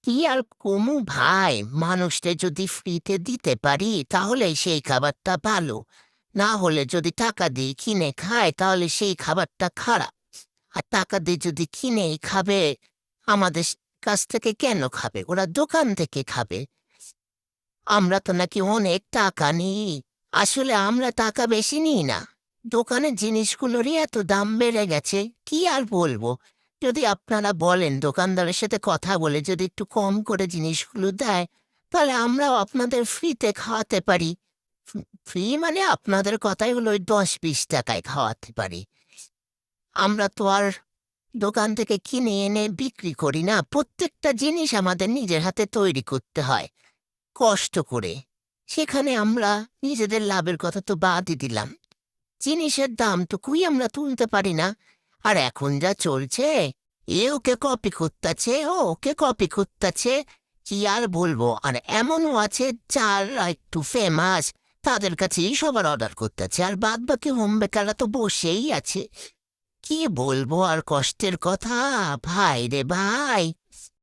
কি আর কমু ভাই, মানুষকে যদি ফ্রিতে দিতে পারি তাহলে সেই খাবারটা ভালো, না হলে যদি টাকা দিয়ে কিনে খায় তাহলে সেই খাবারটা খারাপ। আর টাকা দিয়ে যদি কিনেই খাবে, আমাদের কাছ থেকে কেন খাবে? ওরা দোকান থেকে খাবে। আমরা তো নাকি অনেক টাকা নিই। আসলে আমরা টাকা বেশি নিই না, দোকানের জিনিসগুলোরই এত দাম বেড়ে গেছে। কি আর বলবো, যদি আপনারা বলেন দোকানদারের সাথে কথা বলে যদি একটু কম করে জিনিসগুলো দেয়, তাহলে আমরাও আপনাদের ফ্রিতে খাওয়াতে পারি। ফ্রি মানে আপনাদের কথাই হলো ওই 10-20 টাকায় খাওয়াতে পারি। আমরা তো আর দোকান থেকে কিনে এনে বিক্রি করি না, প্রত্যেকটা জিনিস আমাদের নিজের হাতে তৈরি করতে হয় কষ্ট করে। সেখানে আমরা নিজেদের লাভের কথা তো বাদই দিলাম, জিনিসের দামটুকুই আমরা তুলতে পারি না। আর এখন যা চলছে, এ ওকে কপি করতেছে, ও ওকে কপি করতেছে, কি আর বলবো। আর এমনও আছে যারা একটু ফেমাস, তাদের কাছেই সবার অর্ডার করতেছে, আর বাদ বাকি হোম বেকাররা তো বসেই আছে। কি বলবো আর কষ্টের কথা, ভাই রে ভাই।